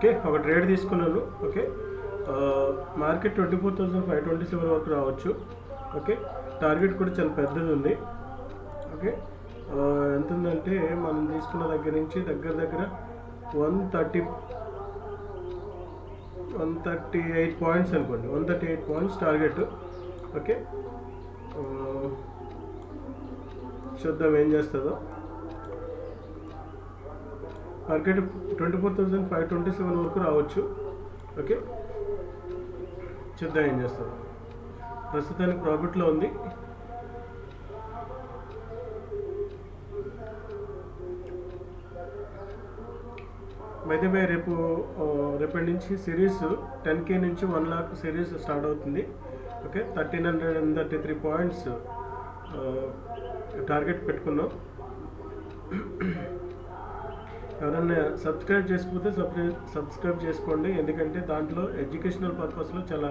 Okay, ఒక trade తీసుకున్నాను. Okay, market 24,527 వరకు రావచ్చు. ఓకే, టార్గెట్ కూడా చాలా పెద్దది ఉంది. ఓకే, ఎంత ఉందంటే మనం తీసుకున్న దగ్గర నుంచి దగ్గర 138 పాయింట్స్ అనుకోండి. 138 పాయింట్స్ టార్గెట్. ఓకే, చూద్దాం ఏం చేస్తుందో. మార్కెట్ 24,527 వరకు రావచ్చు. ఓకే, చూద్దాం ఏం చేస్తుందో. ప్రస్తుతానికి ప్రాఫిట్లో ఉంది. అయితే రేపటి నుంచి సిరీస్ 10K నుంచి 1 lakh సిరీస్ స్టార్ట్ అవుతుంది. ఓకే, 1333 పాయింట్స్ టార్గెట్ పెట్టుకున్నాం. ఎవరైనా సబ్స్క్రైబ్ చేసుకోకపోతే సబ్స్క్రైబ్ చేసుకోండి, ఎందుకంటే దాంట్లో ఎడ్యుకేషనల్ పర్పస్లో చాలా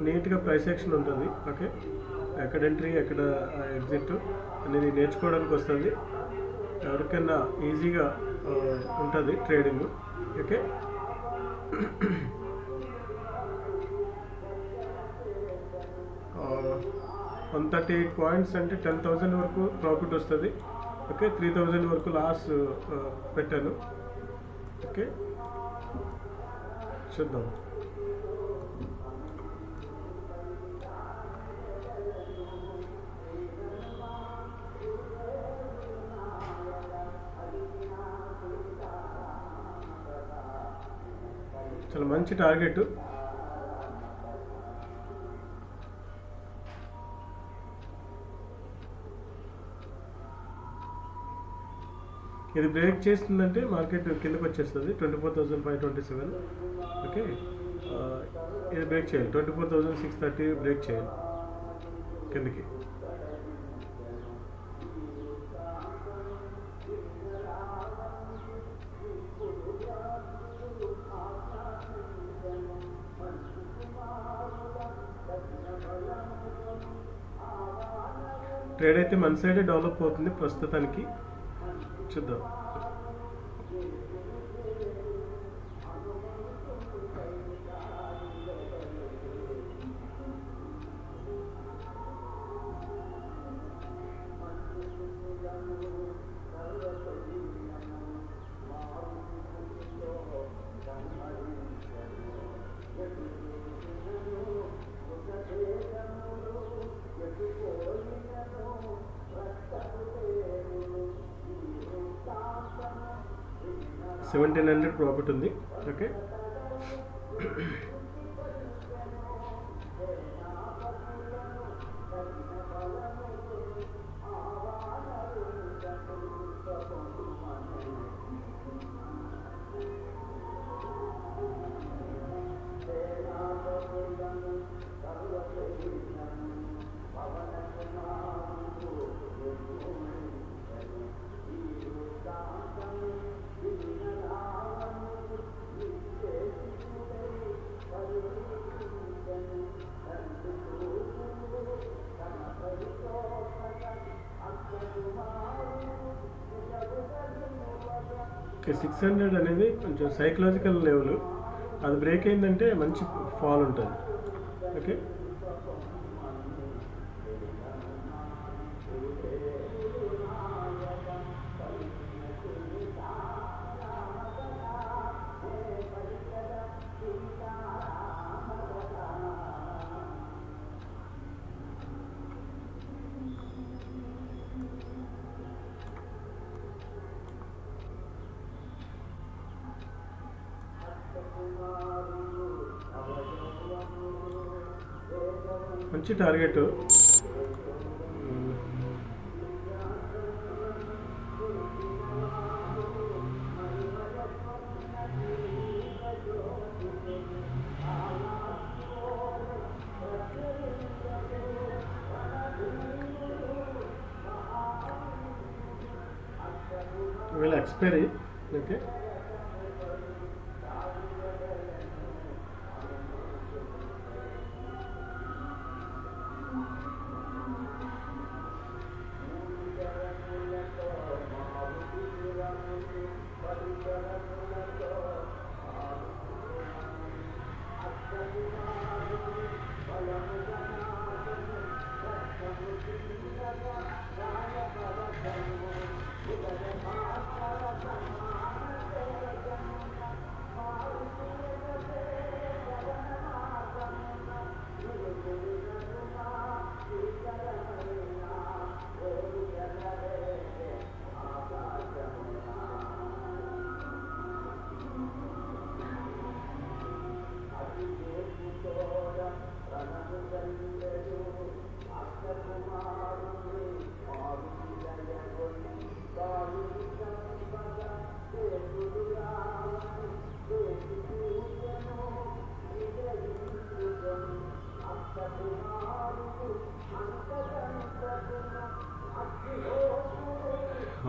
నీట్గా ప్రైస్ యాక్షన్ ఉంటుంది. ఓకే, ఎక్కడ ఎంట్రీ ఎక్కడ ఎగ్జిట్ అనేది నేర్చుకోవడానికి వస్తుంది. ఎవరికైనా ఈజీగా ఉంటుంది ట్రేడింగ్. ఓకే, వన్ 138 పాయింట్స్ అంటే 10,000 వరకు ప్రాఫిట్ వస్తుంది. ఓకే, 3,000 వరకు లాస్ పెట్టాను. ఓకే, చూద్దాం. చాలా మంచి టార్గెట్. ఇది బ్రేక్ చేస్తుందంటే మార్కెట్ కిందకు వచ్చేస్తుంది 24,527. ఓకే, ఇది బ్రేక్ చేయాలి. 24,630 బ్రేక్ చేయాలి కిందకి. ట్రేడ్ అయితే మన సైడే డెవలప్ అవుతుంది ప్రస్తుతానికి. చూద్దాం. $1,700 ప్రాఫిట్ ఉంది. ఓకే, ఓకే, 600 అనేది కొంచెం సైకలాజికల్ లెవెల్. అది బ్రేక్ అయిందంటే మంచి ఫాల్ ఉంటుంది. ఓకే, మంచి టార్గెట్. వీళ్ళ ఎక్స్పైరీ. ఓకే,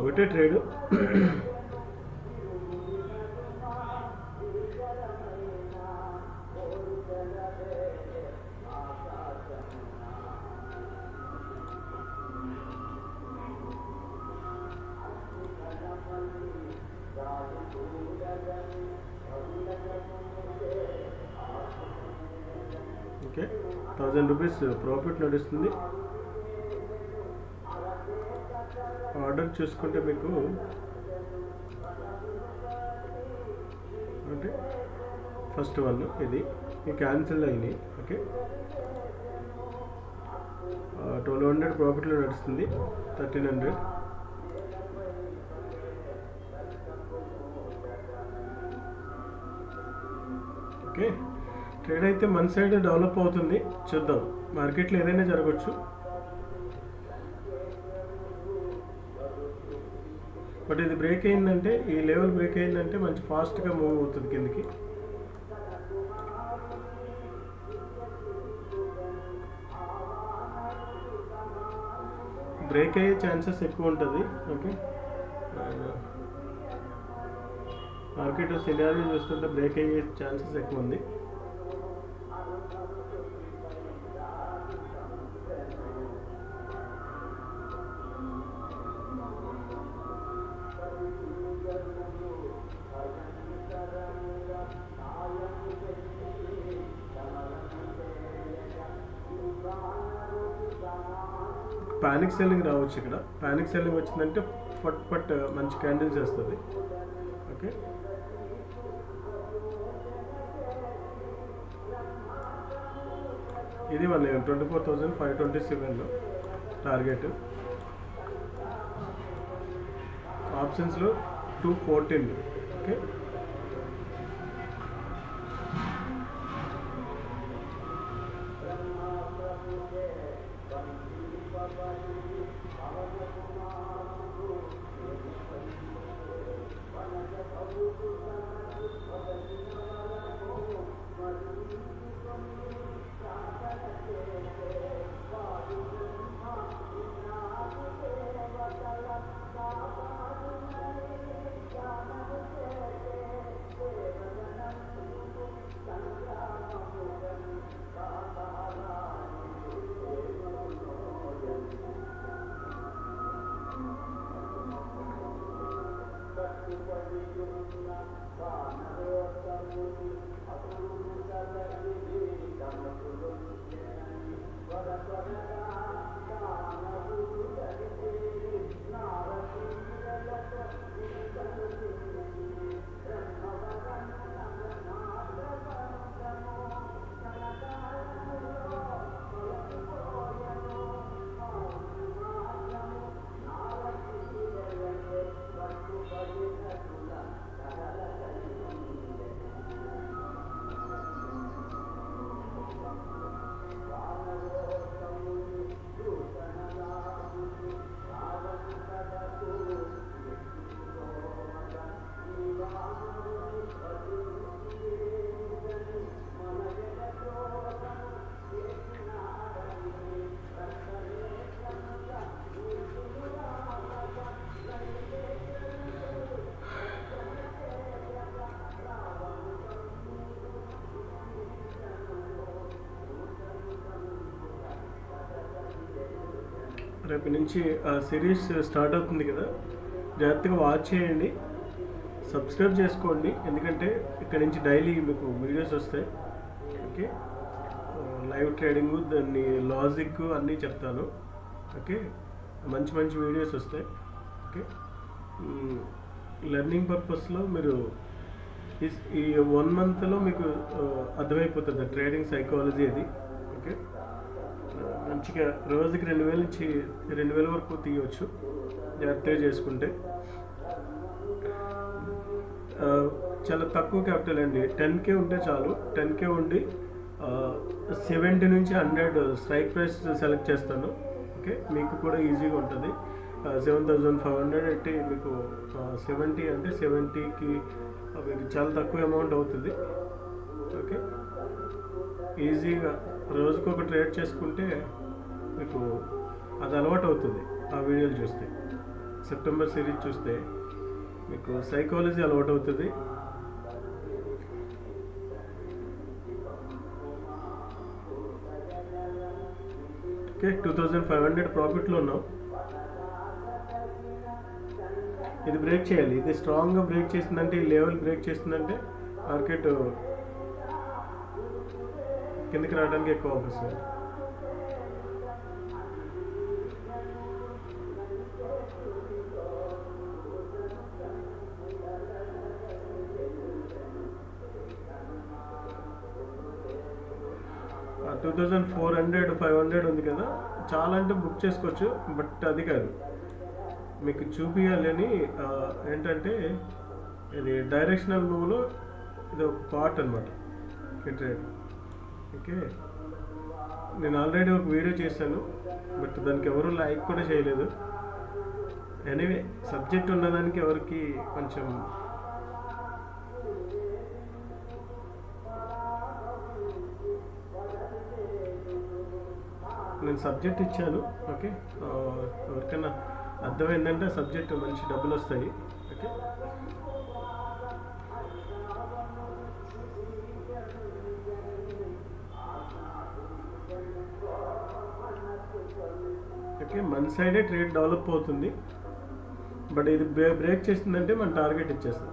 ఒకటే ట్రేడ్. ఓకే, 1000 రూపీస్ ప్రాఫిట్ నడుస్తుంది. ఆర్డర్ చూసుకుంటే మీకు అంటే ఫస్ట్ వన్ ఇది క్యాన్సిల్ అయినాయి. ఓకే, 1200 ప్రాఫిట్లో నడుస్తుంది, 1300. ఓకే, ట్రేడ్ అయితే మన సైడ్ డెవలప్ అవుతుంది, చూద్దాం. మార్కెట్లో ఏదైనా జరగవచ్చు. బట్ ఇది బ్రేక్ అయిందంటే, ఈ లెవెల్ బ్రేక్ అయిందంటే మంచి ఫాస్ట్గా మూవ్ అవుతుంది కిందకి. బ్రేక్ అయ్యే ఛాన్సెస్ ఎక్కువ ఉంటుంది. ఓకే, మార్కెట్ సినారియో చూస్తుంటే బ్రేక్ అయ్యే ఛాన్సెస్ ఎక్కువ ఉంది. పానిక్ సెల్లింగ్ రావచ్చు. ఇక్కడ పానిక్ సెల్లింగ్ వచ్చిందంటే ఫట్ మంచి క్యాండిల్స్ వేస్తుంది. ఓకే, ఇది 24,527 టార్గెట్. ఆప్షన్స్లో 214. ఓకే, రేపు నుంచి సిరీస్ స్టార్ట్ అవుతుంది కదా, జాగ్రత్తగా వాచ్ చేయండి, సబ్స్క్రైబ్ చేసుకోండి. ఎందుకంటే ఇక్కడ నుంచి డైలీ మీకు వీడియోస్ వస్తాయి. ఓకే. లైవ్ ట్రేడింగ్, దాన్ని లాజిక్ అన్నీ చెప్తాను. ఓకే, మంచి మంచి వీడియోస్ వస్తాయి. ఓకే, లెర్నింగ్ పర్పస్లో మీరు ఈ 1 మంత్లో మీకు అర్థమైపోతుంది ట్రేడింగ్ సైకాలజీ అది. ఓకే, మంచిగా రోజుకి 2000 నుంచి 2000 వరకు తీయవచ్చు జాగ్రత్తగా చేసుకుంటే. చాలా తక్కువ క్యాపిటల్ అండి, 10K ఉంటే చాలు. 10K ఉండి 70 నుంచి 100 స్ట్రైక్ ప్రైస్ సెలెక్ట్ చేస్తాను. ఓకే, మీకు కూడా ఈజీగా ఉంటుంది. 7500 అంటే మీకు 70 అంటే 70కి మీకు చాలా తక్కువ అమౌంట్ అవుతుంది. ఓకే, ఈజీగా రోజుకు ఒక ట్రేడ్ చేసుకుంటే మీకు అది అలవాటు అవుతుంది. ఆ వీడియోలు చూస్తే, సెప్టెంబర్ సిరీస్ చూస్తే మీకు సైకాలజీ అలవాటు అవుతుంది. ఓకే, 2500 ప్రాఫిట్లో ఉన్నాం. ఇది బ్రేక్ చేయాలి. ఇది స్ట్రాంగ్గా బ్రేక్ చేసిందంటే, ఈ లెవెల్ బ్రేక్ చేసిందంటే మార్కెట్ కిందకి రావడానికి ఎక్కువ అవకాశం. ఆ 2400, 500 ఉంది కదా, చాలా అంటే బుక్ చేసుకోవచ్చు. బట్ అది కాదు, మీకు చూపించాలని. ఏంటంటే ఇది డైరెక్షనల్ మూవ్లో ఇది ఒక పార్ట్ అనమాట ఈ ట్రేడ్. ఓకే, నేను ఆల్రెడీ ఒక వీడియో చేశాను, బట్ దానికి ఎవరు లైక్ కూడా చేయలేదు. ఎనీవే, సబ్జెక్ట్ ఉన్నదానికి ఎవరికి కొంచెం నేను సబ్జెక్ట్ ఇచ్చాను. ఓకే, ఎవరికైనా అర్థమైందంటే సబ్జెక్ట్ మంచి డబ్బులు వస్తాయి. ఓకే, ఓకే, మన సైడే ట్రేడ్ డెవలప్ అవుతుంది. బట్ ఇది బ్రేక్ చేస్తుందంటే మన టార్గెట్ ఇచ్చేస్తాం.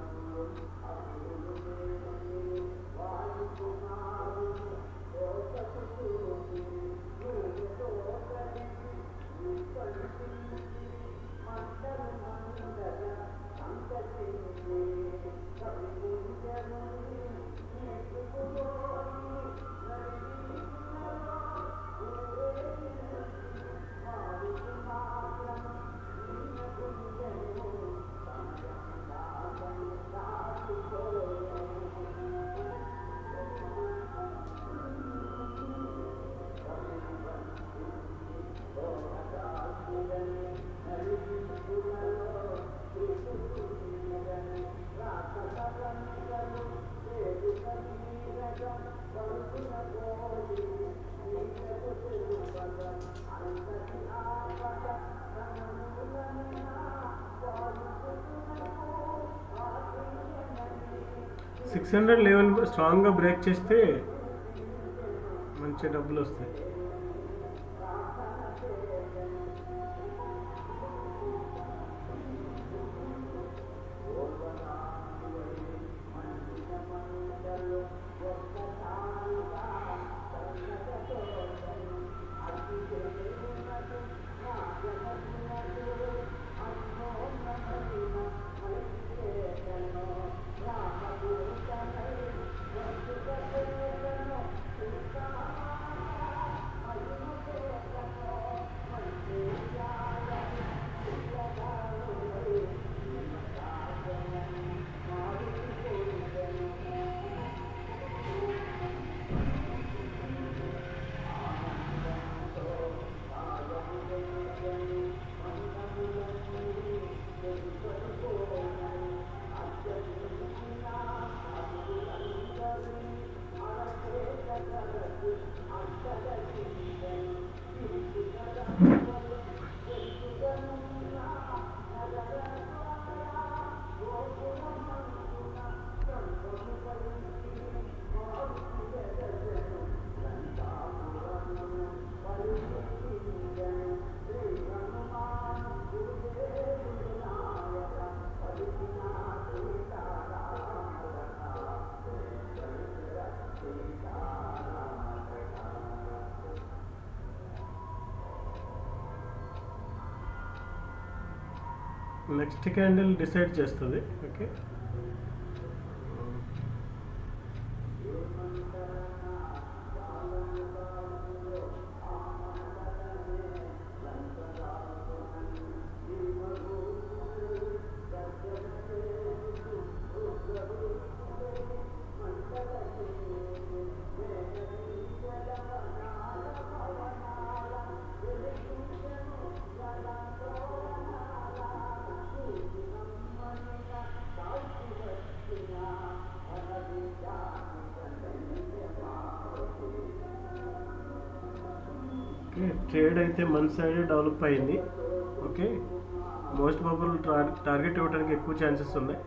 $600 లెవెల్ స్ట్రాంగ్గా బ్రేక్ చేస్తే మంచి డబ్బులు వస్తాయి. నెక్స్ట్ క్యాండిల్ డిసైడ్ చేస్తుంది. ఓకే, ట్రేడ్ అయితే మన సైడ్ డెవలప్ అయింది. ఓకే, మోస్ట్ ప్రాబబుల్ టార్గెట్ ఇవ్వడానికి ఎక్కువ ఛాన్సెస్ ఉన్నాయి.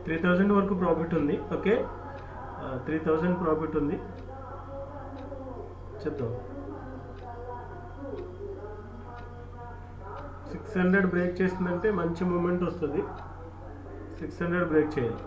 $3,000 వరకు ప్రాఫిట్ ఉంది. ఓకే, 3,000 ప్రాఫిట్ ఉంది. చెప్తాం 600 బ్రేక్ చేసిందంటే మంచి మూమెంట్ వస్తుంది. 600 బ్రేక్ చేయాలి.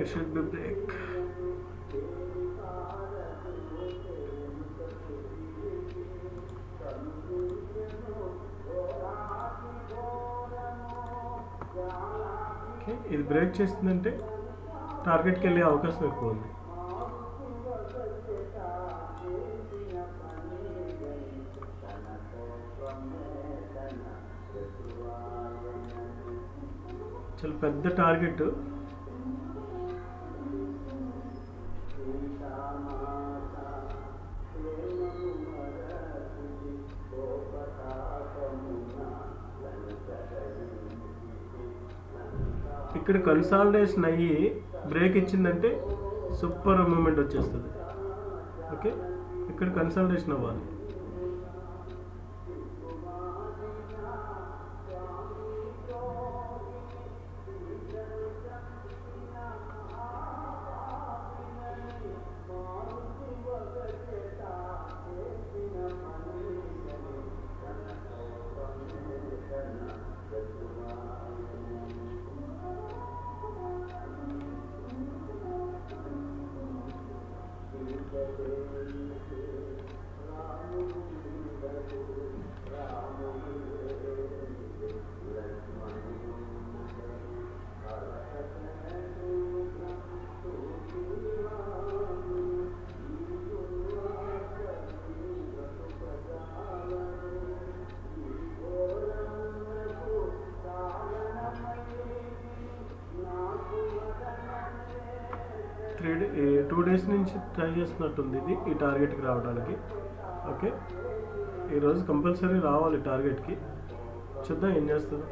It should be break. Okay, ఇది బ్రేక్ చేస్తుందంటే టార్గెట్కి వెళ్ళే అవకాశం ఎక్కువ ఉంది. చాలా పెద్ద టార్గెట్. ఇక్కడ కన్సాలిడేషన్ అయ్యి బ్రేక్ ఇచ్చిందంటే సూపర్ మూమెంట్ వచ్చేస్తుంది. ఓకే, ఇక్కడ కన్సాలిడేషన్ అవ్వాలి. టూ డేస్ నుంచి ట్రై చేస్తున్నట్టుంది ఇది ఈ టార్గెట్కి రావడానికి. ఓకే, ఈరోజు కంపల్సరీ రావాలి టార్గెట్కి. చూద్దాం ఏం చేస్తుందో.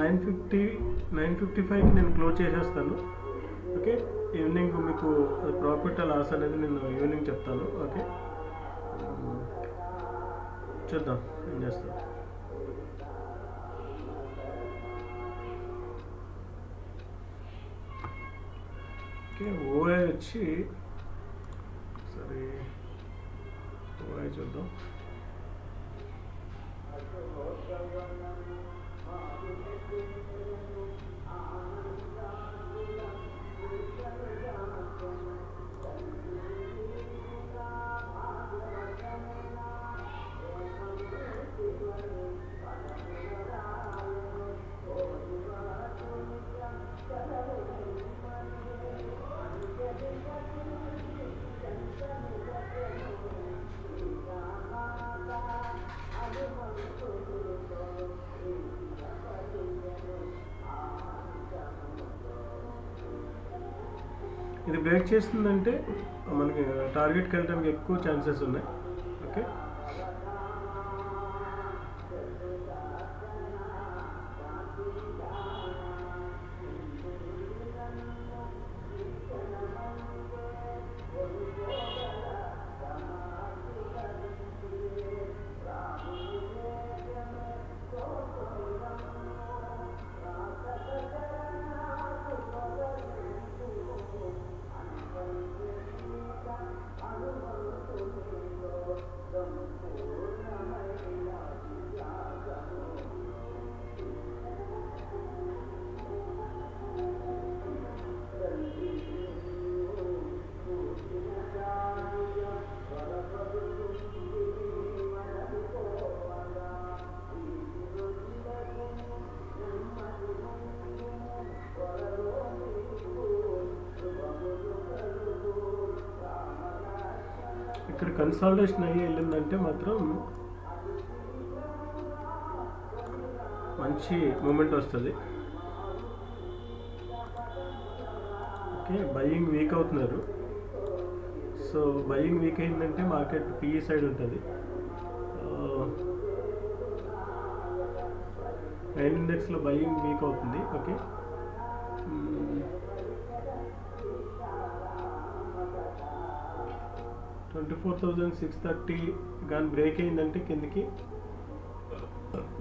9:55కి నేను క్లోజ్ చేసేస్తాను. ఓకే, ఈవినింగ్ మీకు ప్రాఫిట్ లాస్ అనేది నేను ఈవినింగ్ చెప్తాను. ఓకే, చూద్దాం ఏం చేస్తాం. ఓకే, ఓఐ వచ్చి సరే ఓఐ చూద్దాం. ఇది బ్రేక్ చేస్తుందంటే మనకి టార్గెట్కి వెళ్ళడానికి ఎక్కువ ఛాన్సెస్ ఉన్నాయి. ఓకే, ఇక్కడ కన్సాలిడేషన్ అయ్యి వెళ్ళిందంటే మాత్రం మంచి మూమెంట్ వస్తుంది. ఓకే, బయింగ్ వీక్ అవుతున్నారు. సో బయింగ్ వీక్ అయిందంటే మార్కెట్ పిఈ సైడ్ ఉంటుంది. మెయిన్ ఇండెక్స్లో బయింగ్ వీక్ అవుతుంది. ఓకే, 24,630 కానీ బ్రేక్ అయిందంటే కిందకి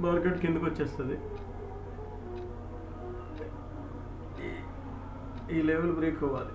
మార్కెట్ కిందకి వచ్చేస్తుంది. ఈ లెవెల్ బ్రేక్ అవ్వాలి.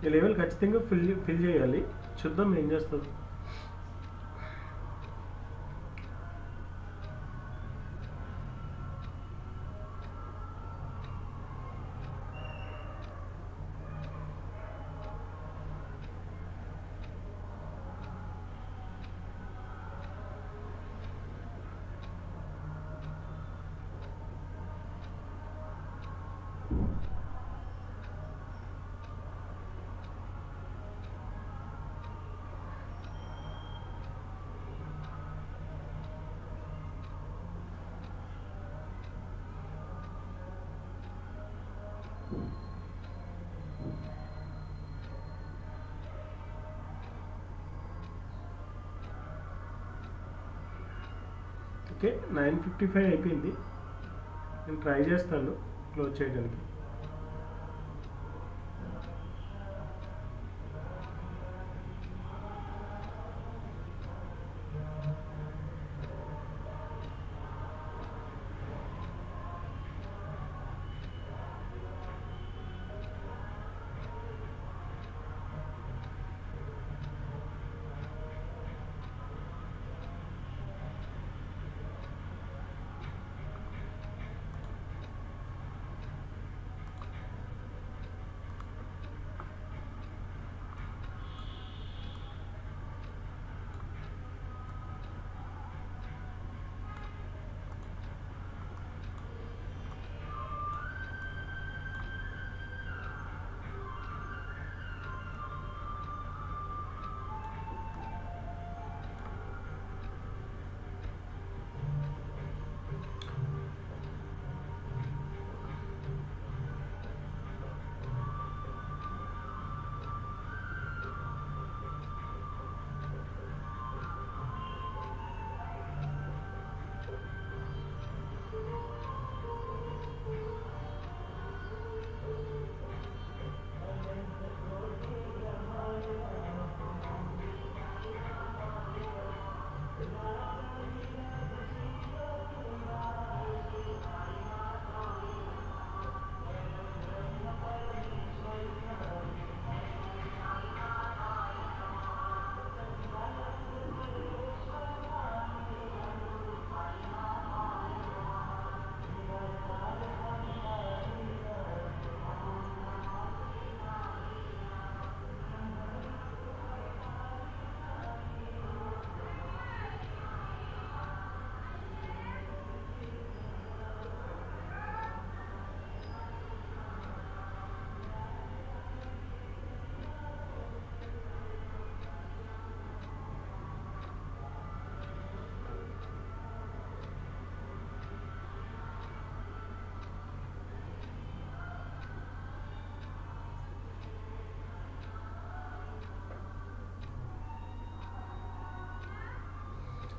ఈ లెవెల్ ఖచ్చితంగా ఫిల్ చేయాలి. చూద్దాం ఏం చేస్తుంది. ఓకే, 9:55 అయిపోయింది. నేను ట్రై చేస్తాను క్లోజ్ చేయడానికి.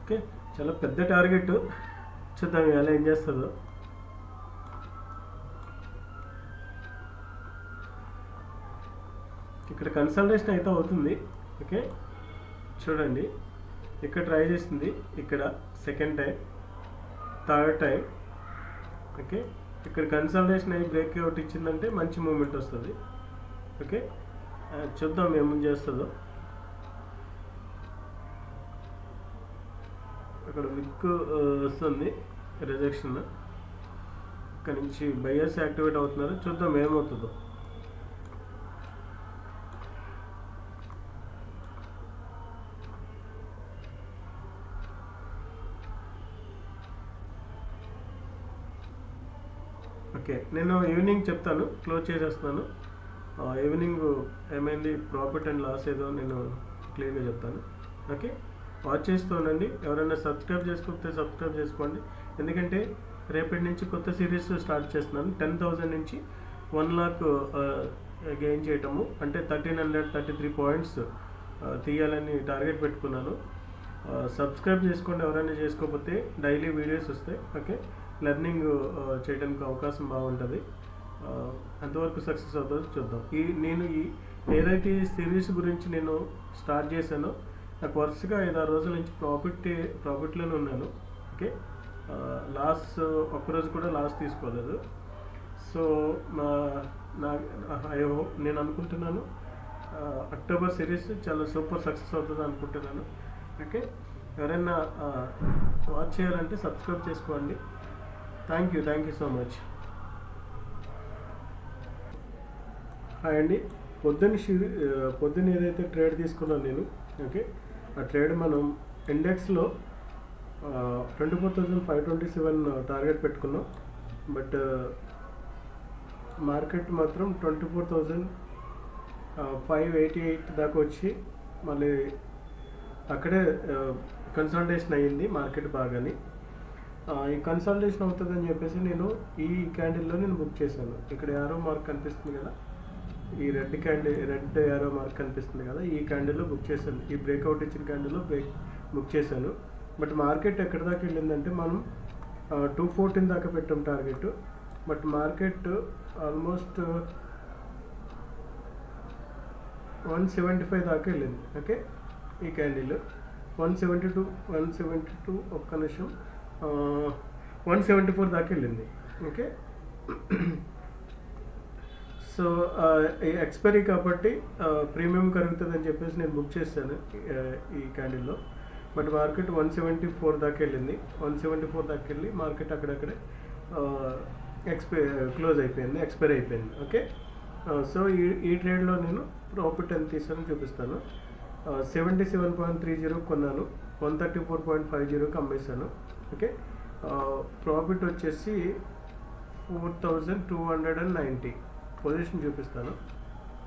ఓకే, చాలా పెద్ద టార్గెట్. చూద్దాం ఎలా ఏం చేస్తుందో. ఇక్కడ కన్సల్టేషన్ అయితే అవుతుంది. ఓకే, చూడండి ఇక్కడ ట్రై చేస్తుంది, ఇక్కడ second time, third time. Okay, ఇక్కడ కన్సల్టేషన్ అయ్యి బ్రేక్అవుట్ ఇచ్చిందంటే మంచి మూమెంట్ వస్తుంది. ఓకే, చూద్దాం ఏమేమి చేస్తుందో. అక్కడ విక్ వస్తుంది రిజెక్షన్, ఇక్కడ నుంచి బయర్స్ యాక్టివేట్ అవుతున్నారు. చూద్దాం ఏమవుతుందో. ఓకే, నేను ఈవినింగ్ చెప్తాను, క్లోజ్ చేసేస్తున్నాను. ఈవినింగ్ ఏమైంది, ప్రాఫిట్ అండ్ లాస్ ఏదో నేను క్లియర్గా చెప్తాను. ఓకే, వాచ్ చేస్తూ ఉండండి. ఎవరైనా సబ్స్క్రైబ్ చేసుకోకపోతే సబ్స్క్రైబ్ చేసుకోండి, ఎందుకంటే రేపటి నుంచి కొత్త సిరీస్ స్టార్ట్ చేస్తున్నాను. 10,000 నుంచి 1 lakh గెయిన్ చేయటము, అంటే 1333 పాయింట్స్ తీయాలని టార్గెట్ పెట్టుకున్నాను. సబ్స్క్రైబ్ చేసుకోండి ఎవరైనా చేసుకోకపోతే, డైలీ వీడియోస్ వస్తాయి. ఓకే, లెర్నింగ్ చేయడానికి అవకాశం బాగుంటుంది. అంతవరకు సక్సెస్ అవుతుందో చూద్దాం. నేను ఏదైతే ఈ సిరీస్ గురించి నేను స్టార్ట్ చేశానో, నాకు వరుసగా 5-6 రోజుల నుంచి ప్రాఫిట్లోనే ఉన్నాను. ఓకే, లాస్ ఒక్కరోజు కూడా లాస్ తీసుకోలేదు. సో నేను అనుకుంటున్నాను అక్టోబర్ సిరీస్ చాలా సూపర్ సక్సెస్ అవుతుంది అనుకుంటున్నాను. ఓకే, ఎవరైనా వాచ్ చేయాలంటే సబ్స్క్రైబ్ చేసుకోండి. Thank you so much. Hi అండి. పొద్దున్న ఏదైతే ట్రేడ్ తీసుకున్నాను నేను, ఓకే, ఆ ట్రేడ్ మనం ఇండెక్స్లో 24,527 టార్గెట్ పెట్టుకున్నాం. బట్ మార్కెట్ మాత్రం 24,588 దాకా వచ్చి మళ్ళీ అక్కడే కన్సల్టేషన్ అయ్యింది మార్కెట్ బాగాని. ఈ కన్సల్టేషన్ అవుతుందని చెప్పేసి నేను ఈ క్యాండిల్లో నేను బుక్ చేశాను. ఇక్కడ యారో మార్క్ కనిపిస్తుంది కదా, ఈ రెడ్ యారో మార్క్ కనిపిస్తుంది కదా, ఈ క్యాండిల్లో బుక్ చేశాను. ఈ బ్రేక్అవుట్ ఇచ్చిన క్యాండిల్లో బుక్ చేశాను. బట్ మార్కెట్ ఎక్కడి దాకా వెళ్ళిందంటే మనం 214 దాకా పెట్టాం టార్గెట్. బట్ మార్కెట్ ఆల్మోస్ట్ 175 దాకా వెళ్ళింది. ఓకే, ఈ క్యాండిల్ 172 ఒక్క నిమిషం 174 దాకా వెళ్ళింది. ఓకే, సో ఎక్స్పైరీ కాబట్టి ప్రీమియం కరుగుతుందని చెప్పేసి నేను బుక్ చేశాను ఈ క్యాండిల్లో. బట్ మార్కెట్ 174 దాకా వెళ్ళింది. 174 దాకా వెళ్ళి మార్కెట్ అక్కడక్కడే క్లోజ్ అయిపోయింది, ఎక్స్పైరీ అయిపోయింది. ఓకే, సో ఈ ట్రేడ్లో నేను ప్రాఫిట్ ఎంత తీసానో చూపిస్తాను. 77.30 కొన్నాను, 134.50కి అమ్మేశాను. ఓకే, ప్రాఫిట్ వచ్చేసి 4290. పొజిషన్ చూపిస్తాను.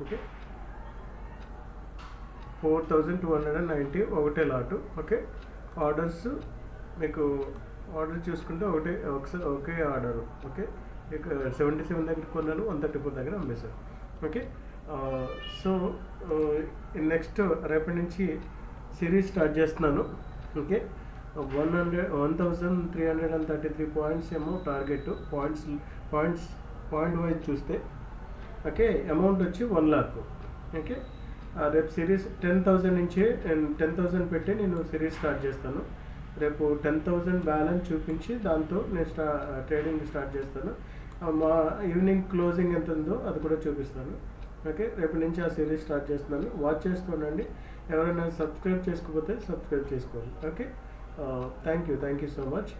ఓకే, 4290 ఒకటే లాటు. ఓకే, ఆర్డర్స్ మీకు ఆర్డర్ చూసుకుంటే ఒకే ఆర్డర్. ఓకే, 77 దగ్గర కొన్నాను, 134 దగ్గర అమ్మేశాను. ఓకే, సో నెక్స్ట్ రేపటి నుంచి సిరీస్ స్టార్ట్ చేస్తున్నాను. ఓకే, 1333 పాయింట్స్ ఏమో టార్గెట్. పాయింట్ వైజ్ చూస్తే ఓకే అమౌంట్ వచ్చి 1 lakh. ఓకే, రేపు సిరీస్ 10,000 నుంచి 10,000 పెట్టి నేను సిరీస్ స్టార్ట్ చేస్తాను. రేపు 10,000 బ్యాలెన్స్ చూపించి దాంతో నేను ట్రేడింగ్ స్టార్ట్ చేస్తాను. మా ఈవినింగ్ క్లోజింగ్ ఎంత ఉందో అది కూడా చూపిస్తాను. ఓకే, రేపు నుంచి ఆ సిరీస్ స్టార్ట్ చేస్తున్నాను. వాచ్ చేస్తుండండి. ఎవరైనా సబ్స్క్రైబ్ చేసుకోకపోతే సబ్స్క్రైబ్ చేసుకోవాలి. Okay, thank you so much.